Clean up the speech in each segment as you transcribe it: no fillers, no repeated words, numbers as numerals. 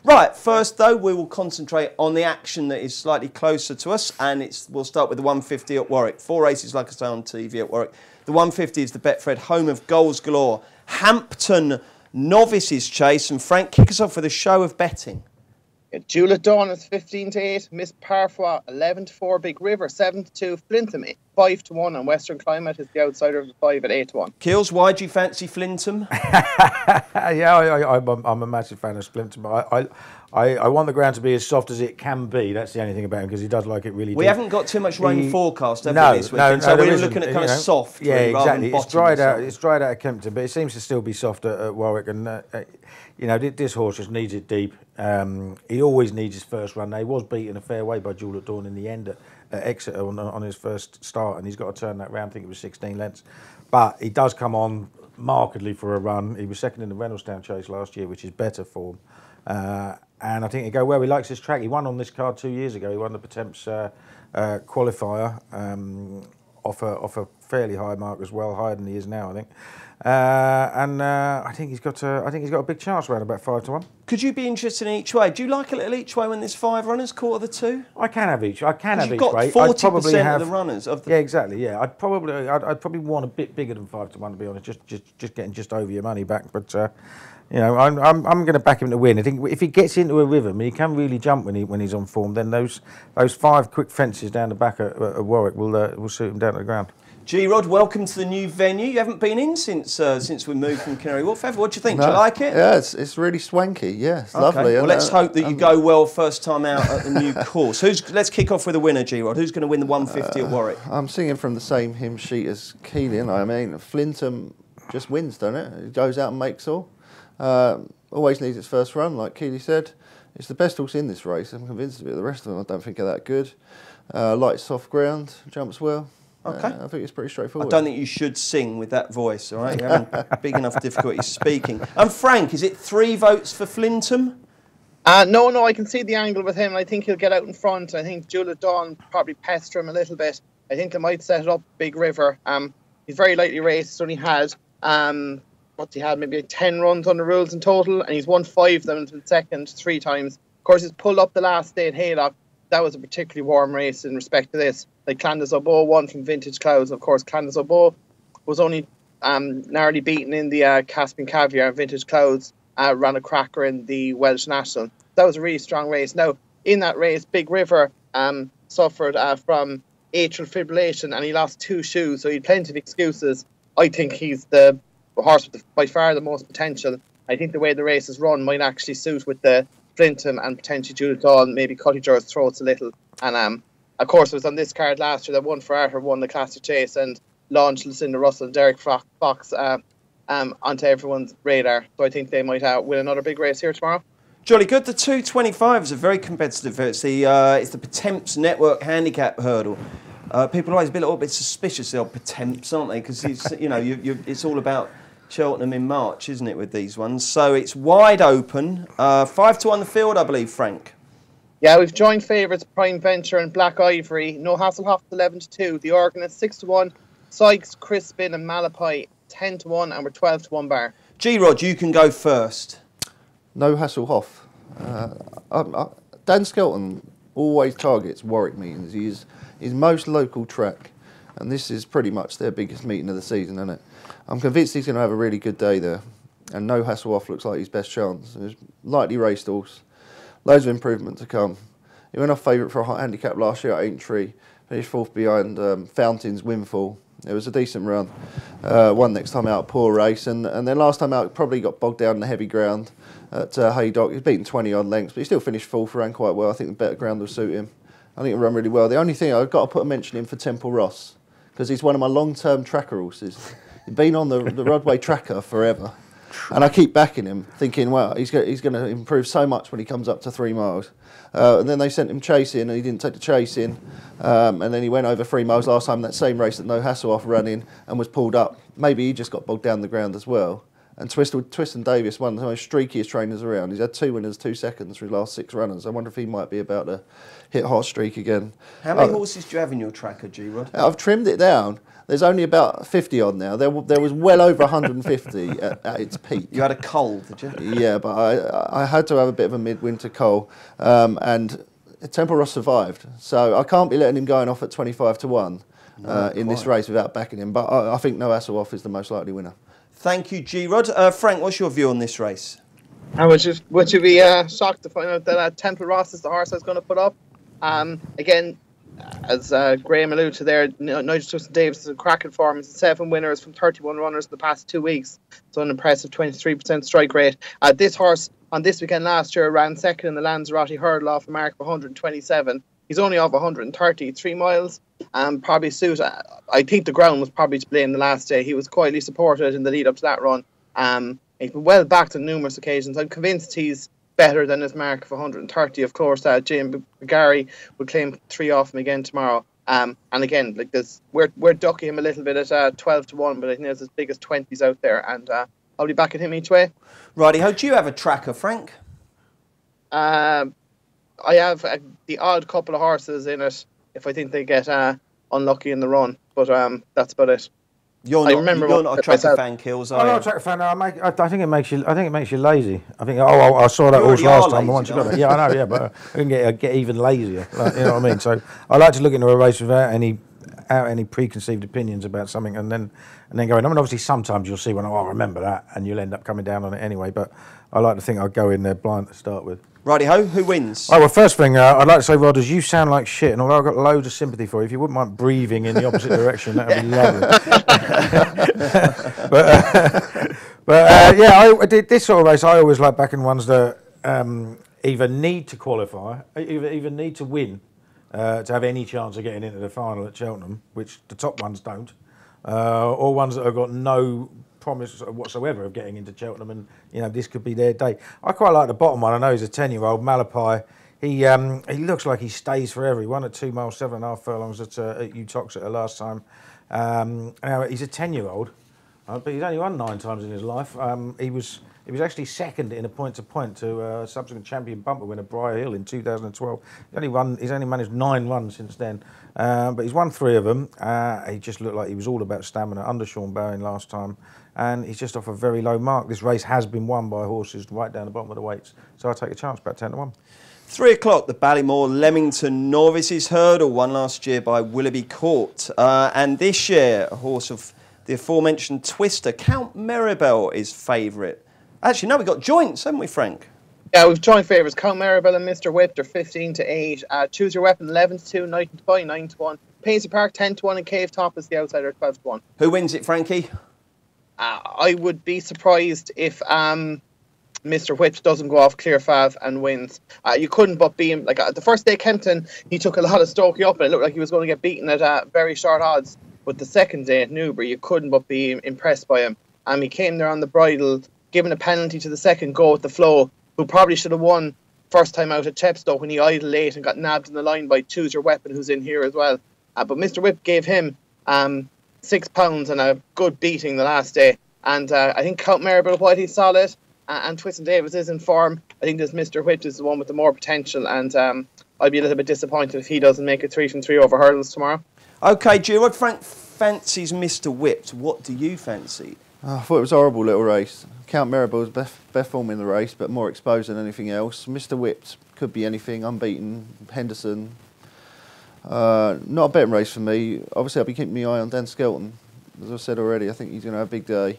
Right, first though, we will concentrate on the action that is slightly closer to us, and we'll start with the 150 at Warwick. 4 races, like I say, on TV at Warwick. The 150 is the Betfred home of goals galore. Hampton Novices Chase, and Frank, kick us off with a show of betting. Juliet Dawn is 15-8, Miss Parfois 11-4, Big River 7-2, Flintham 5-1, and Western Climate is the outsider of the 5 at 8-1. Keels, why do you fancy Flintham? Yeah, I'm a massive fan of Flintham. I want the ground to be as soft as it can be. That's the only thing about him, because he does like it really deep. We haven't got too much rain forecast this weekend, so we're looking at kind of soft. Yeah, exactly. It's dried out at Kempton, but it seems to still be soft at Warwick. And this horse just needs it deep. He always needs his first run. He was beaten a fair way by Juliet Dawn in the end at Exeter on his first start, and he's got to turn that round. I think it was 16 lengths. But he does come on markedly for a run. He was second in the Reynoldsdown Chase last year, which is better form. And I think he'd go well. He likes this track. He won on this card 2 years ago. He won the Potemps qualifier off a fairly high mark as well, higher than he is now, I think. I think he's got a big chance around about 5-1. Could you be interested in each way? Do you like a little each way when there's 5 runners, quarter of the 2? I can have each. I can have each way. You've got 40% of the runners. Yeah, exactly. Yeah, I'd probably want a bit bigger than 5-1, to be honest. Just getting just over your money back, but. I'm going to back him to win. I think if he gets into a rhythm, he can really jump when he's on form. Then those 5 quick fences down the back at Warwick will suit him down to the ground. G-Rod, welcome to the new venue. You haven't been in since we moved from Canary Wharf. What do you think? No. Do you like it? Yeah, it's really swanky. Yeah, it's lovely. Well, let's hope that you go well first time out at the new course. Let's kick off with a winner, G-Rod. Who's going to win the 150 at Warwick? I'm singing from the same hymn sheet as Keelan. I mean, Flintham just wins, doesn't it? It goes out and makes all. Always needs its first run, like Keely said. It's the best horse in this race. I'm convinced of it. The rest of them I don't think are that good. Light soft ground, jumps well. Okay. I think it's pretty straightforward. I don't think you should sing with that voice, all right? You're having big enough difficulty speaking. And Frank, is it 3 votes for Flintham? No, I can see the angle with him. I think he'll get out in front. I think Juliet Dawn probably pester him a little bit. I think they might set it up Big River. He's very lightly raced. He's only had... what's he had, maybe 10 runs on the rules in total, and he's won 5 of them in second 3 times. Of course, he's pulled up the last day at Haylock. That was a particularly warm race in respect to this. Like Clandis Obo won from Vintage Clouds. Of course, Clandis Obo was only narrowly beaten in the Caspian Caviar. Vintage Clouds ran a cracker in the Welsh National. That was a really strong race. Now, in that race, Big River suffered from atrial fibrillation, and he lost 2 shoes, so he had plenty of excuses. I think he's the horse with by far the most potential. I think the way the race is run might actually suit with the Flintham and potentially Juliet Dawn, maybe Cutty Jar's throats a little. And of course, it was on this card last year that One for Arthur won the Classic Chase and launched Lucinda Russell and Derek Fox onto everyone's radar. So I think they might win another big race here tomorrow. Jolly good. The 225 is a very competitive. It's the Potemps Network Handicap Hurdle. People are always a little bit suspicious of Potemps, aren't they? Because it's all about Cheltenham in March, isn't it, with these ones? So it's wide open. 5-1 the field, I believe, Frank. Yeah, we've joined favourites Prime Venture and Black Ivory. No Hasselhoff 11-2. The Organist 6-1. Sykes, Crispin and Malapai 10-1, and we're 12-1 bar. G-Rod, you can go first. No Hasselhoff. Dan Skelton always targets Warwick meetings. He's his most local track, and this is pretty much their biggest meeting of the season, isn't it? I'm convinced he's going to have a really good day there, and No Hasselhoff looks like his best chance. It was lightly raced horse, loads of improvement to come. He went off favourite for a hot handicap last year at Aintree, finished 4th behind Fountains Windfall. It was a decent run. Won next time out, poor race, and then last time out probably got bogged down in the heavy ground at Haydock. He's beaten 20 odd lengths, but he still finished 4th, ran quite well. I think the better ground will suit him. I think he'll run really well. The only thing I've got to put a mention in for Temple Ross, because he's one of my long-term tracker horses. He's been on the Rodway tracker forever, and I keep backing him, thinking, well, he's going to improve so much when he comes up to 3 miles. And then they sent him chasing, and he didn't take the chasing. And then he went over 3 miles last time, that same race that No Hasselhoff ran in, and was pulled up. Maybe he just got bogged down the ground as well. And Twiston Davis, one of the most streakiest trainers around. He's had 2 winners, 2 seconds through his last 6 runners. I wonder if he might be about to hit hot streak again. How many horses do you have in your tracker, G-Rod? I've trimmed it down. There's only about 50 odd now. There was well over 150 at its peak. You had a cold, did you? Yeah, but I had to have a bit of a midwinter cull, and Temple Ross survived. So I can't be letting him going off at 25 to 1 in this race without backing him. But I think No Hassle Off is the most likely winner. Thank you, G-Rod. Frank, what's your view on this race? Would you be shocked to find out that Temple Ross is the horse I was going to put up? Again, as Graham alluded to there, Nigel Twiston-Davies is in cracking form. He's 7 winners from 31 runners in the past 2 weeks. So an impressive 23% strike rate. This horse on this weekend last year ran second in the Lanzarote hurdle off a mark of 127. He's only off 130, 3 miles. Probably suit. I think the ground was probably to blame the last day. He was quietly supported in the lead up to that run. He's been well backed on numerous occasions. I'm convinced he's better than his mark of 130. Of course, James Gary would claim 3 off him again tomorrow. And again, like this, we're ducking him a little bit at 12 to 1, but I think there's as big as 20s out there, and I'll be backing him each way. Righty ho, do you have a tracker, Frank? I have the odd couple of horses in it if I think they get unlucky in the run, but that's about it. You're not a tracker fan, Kills, are I'm you? not a tracker fan. I think it makes you lazy. I think I saw that horse last time. Once you got it, yeah, I know, yeah, but I can get even lazier. Like, you know what I mean? So I like to look into a race without any preconceived opinions about something, and then going. I mean, obviously sometimes you'll see when I remember that, and you'll end up coming down on it anyway. But I like to think I'll go in there blind to start with. Righty ho, who wins? Oh, well, first thing, I'd like to say, Rodders, you sound like shit, and although I've got loads of sympathy for you, if you wouldn't mind breathing in the opposite direction, that would be lovely. I did this sort of race. I always like backing ones that either need to qualify, either need to win to have any chance of getting into the final at Cheltenham, which the top ones don't, or ones that have got no promise whatsoever of getting into Cheltenham, and you know this could be their day. I quite like the bottom one. I know he's a 10-year-old Malapai. He looks like he stays forever. He won at 2 miles 7.5 furlongs at Utoxeter last time. Now he's a 10-year-old, but he's only won 9 times in his life. He was actually second in a point-to-point to subsequent champion bumper winner Briar Hill in 2012. He's only managed 9 runs since then, but he's won 3 of them. He just looked like he was all about stamina under Sean Bowen last time, and he's just off a very low mark. This race has been won by horses right down the bottom of the weights, so I'll take a chance, about 10 to 1. 3 o'clock, the Ballymore Leamington Novices Hurdle, won last year by Willoughby Court, and this year a horse of the aforementioned Twister, Count Meribel, is favourite. Actually, no, we've got joints, haven't we, Frank? Yeah, we've joint favourites. Count Maribel and Mr. Whip, they're 15 to 8. Choose Your Weapon, 11 to 2. Night and Dubai, 9 to 1. Paisley Park, 10 to 1. And Cave Top is the outsider, 12 to 1. Who wins it, Frankie? I would be surprised if Mr. Whip doesn't go off clear fav and wins. You couldn't but be him. Like the first day Kempton, he took a lot of Stokey up, and it looked like he was going to get beaten at very short odds. But the second day at Newbury, you couldn't but be impressed by him. He came there on the bridle, given a penalty to the second go with the flow, who probably should have won first time out at Chepstow when he idled late and got nabbed in the line by Choose Your Weapon, who's in here as well. But Mr. Whip gave him £6 and a good beating the last day. And I think Count Maribel, while he's solid, and Twiston-Davies is in form, I think this Mr. Whip is the one with the more potential, and I'd be a little bit disappointed if he doesn't make it 3 from 3 over hurdles tomorrow. OK, Gerard, Frank fancies Mr. Whipped. What do you fancy? I thought it was a horrible little race. Count Maribel's best form in the race, but more exposed than anything else. Mr. Whipped could be anything, unbeaten. Henderson, not a betting race for me. Obviously, I'll be keeping my eye on Dan Skelton. As I said already, I think he's going to have a big day.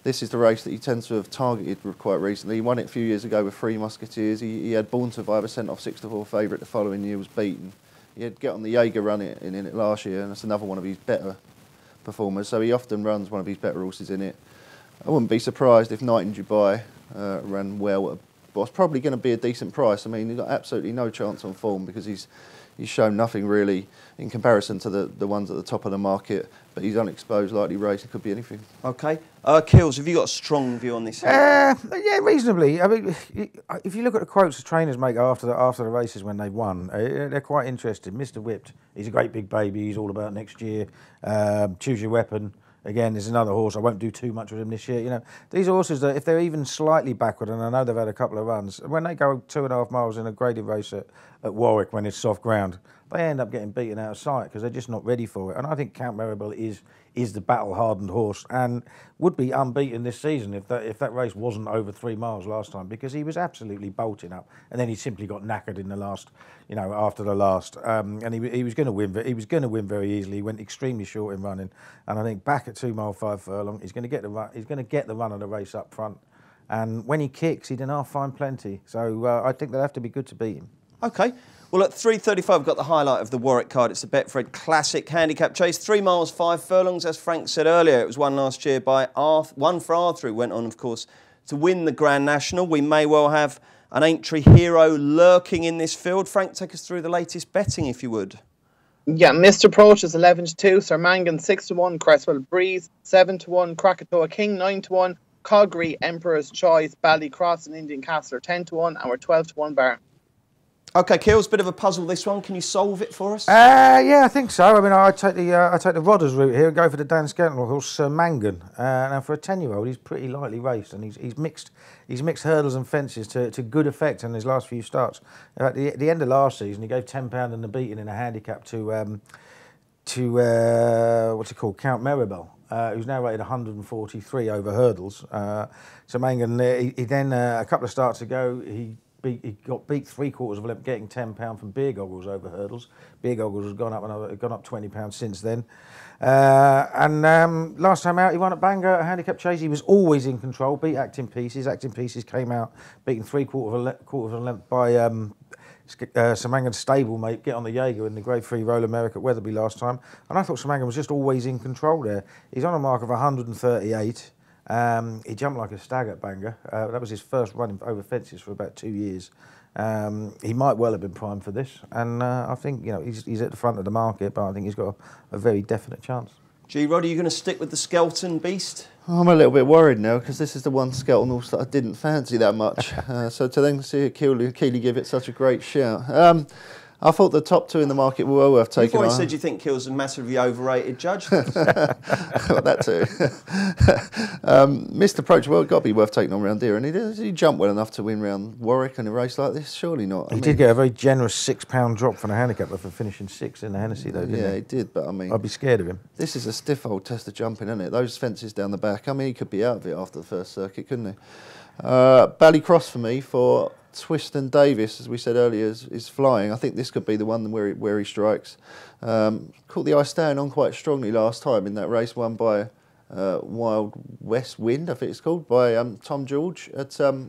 This is the race that he tends to have targeted quite recently. He won it a few years ago with 3 Musketeers. He had Born Survivor sent off 6 to 4 favourite the following year, was beaten. He had Get on the Jaeger run in it last year, and that's another one of his better performers. So he often runs one of his better horses in it. I wouldn't be surprised if Night in Dubai ran well at what's probably going to be a decent price. I mean, he's got absolutely no chance on form because he's shown nothing really in comparison to the ones at the top of the market. But he's unexposed, lightly raced. It could be anything. OK. Kills, have you got a strong view on this? Yeah, reasonably. I mean, if you look at the quotes the trainers make after the races when they've won, they're quite interesting. Mr. Whipped, he's a great big baby. He's all about next year. Choose Your Weapon. Again, there's another horse. I won't do too much with him this year. You know, these horses that if they're even slightly backward, and I know they've had a couple of runs, when they go 2.5 miles in a graded race at Warwick when it's soft ground, they end up getting beaten out of sight because they're just not ready for it. And I think Count Marable is the battle-hardened horse and would be unbeaten this season if that race wasn't over 3 miles last time, because he was absolutely bolting up, and then he simply got knackered in the last, after the last, and he was going to win. He was going to win very easily. He went extremely short in running, and I think back at 2 mile 5 furlong, he's going to get the run. He's going to get the run of the race up front, and when he kicks, he can half find plenty. So I think they'll have to be good to beat him. Okay. Well, at 3:35, we've got the highlight of the Warwick card. It's the Betfred Classic Handicap Chase. 3 miles, 5 furlongs. As Frank said earlier, it was won last year by one for Arthur, who went on, of course, to win the Grand National. We may well have an Aintree hero lurking in this field. Frank, take us through the latest betting, if you would. Yeah, Mr. Approach is 11-2, Sir Mangan 6-1, Cresswell Breeze 7-1, Krakatoa King 9-1, Coggery, Emperor's Choice, Ballycross and Indian Castle 10-1, and we're 12-1 bar. Okay, Keels, bit of a puzzle this one. Can you solve it for us? Yeah, I think so. I mean, I take the Rodders route here and go for the Dan Scantlin horse, Sir Mangan. Now, for a 10-year-old, he's pretty lightly raced, and he's mixed hurdles and fences to good effect in his last few starts. At the end of last season, he gave £10 in the beating in a handicap to what's it called, Count Marable, who's now rated 143 over hurdles. Sir Mangan, he then a couple of starts ago, he got beat 3/4 of a length, getting £10 from Beer Goggles over hurdles. Beer Goggles has gone up £20 since then. Last time out, he won at Bangor at Handicap Chase. He was always in control, beat Acting Pieces. Acting Pieces came out beaten 3/4 of a length by Sir Mangan's stablemate, Get on the Jaeger, in the Grade 3 Royal America at Weatherby last time. And I thought Sir Mangan was just always in control there. He's on a mark of 138. He jumped like a stag at Bangor. That was his first run over fences for about 2 years. He might well have been primed for this, and I think he's at the front of the market, but I think he's got a very definite chance. G-Rod, are you going to stick with the Skelton Beast? I'm a little bit worried now because this is the one Skelton horse that I didn't fancy that much. So to then see Keeley give it such a great shout. I thought the top 2 in the market were well worth taking. Before you said you think Keel's a massively overrated judge. That too. Mr. Approach, well, got to be worth taking on round here. And he jumped well enough to win round Warwick in a race like this? Surely not. He did get a very generous £6 drop from the handicapper for finishing 6th in the Hennessy, though, didn't he? Yeah, he did, but I mean, I'd be scared of him. This is a stiff old test of jumping, isn't it? Those fences down the back. I mean, he could be out of it after the first circuit, couldn't he? Ballycross for me for Twiston Davis, as we said earlier, is flying. I think this could be the one where he strikes. Caught the eye staying on quite strongly last time in that race, won by Wild West Wind, I think it's called, by Tom George,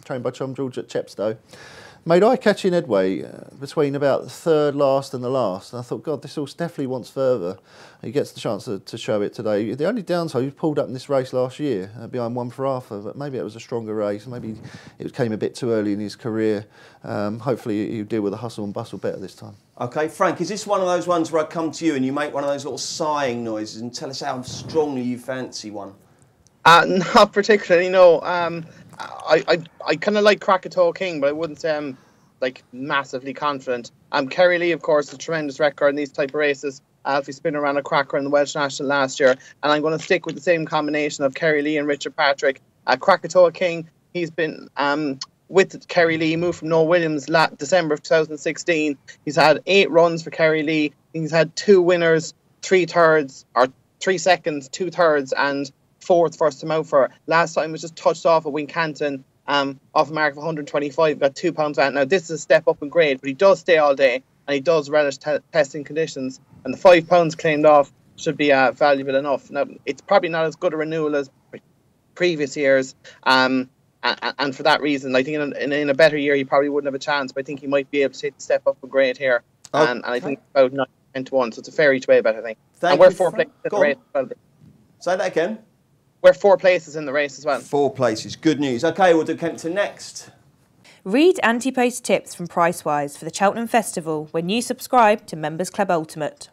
trained by Tom George at Chepstow. Made eye-catching headway between about the third last and the last. And I thought, God, this horse definitely wants further. He gets the chance to show it today. The only downside, he pulled up in this race last year behind One for Arthur, but maybe it was a stronger race. Maybe it came a bit too early in his career. Hopefully he'll deal with the hustle and bustle better this time. Okay, Frank, is this one of those ones where I come to you and you make one of those little sighing noises and tell us how strongly you fancy one? Not particularly, no. I kind of like Krakatoa King, but I wouldn't say I'm massively confident. Kerry Lee, of course, a tremendous record in these type of races. Alfie Spinner ran a cracker in the Welsh National last year, and I'm going to stick with the same combination of Kerry Lee and Richard Patrick. Krakatoa King, he's been with Kerry Lee, moved from Noel Williams December of 2016. He's had 8 runs for Kerry Lee. He's had 2 winners, 3 thirds, or 3 seconds, 2 thirds, and 4th first time out for. Last time was just touched off at Wincanton, off a mark of 125, got £2 out. Now this is a step up in grade, but he does stay all day and he does relish testing conditions, and the £5 claimed off should be valuable enough. Now it's probably not as good a renewal as previous years, and for that reason I think in a better year he probably wouldn't have a chance, but I think he might be able to take the step up in grade here. And I think about 9-1, so it's a fair each way bet, I think. And we're 4 places in the race as well. Say that again. We're 4 places in the race as well. 4 places. Good news. Okay, we'll do Kempton next. Read anti-post tips from Pricewise for the Cheltenham Festival when you subscribe to Members Club Ultimate.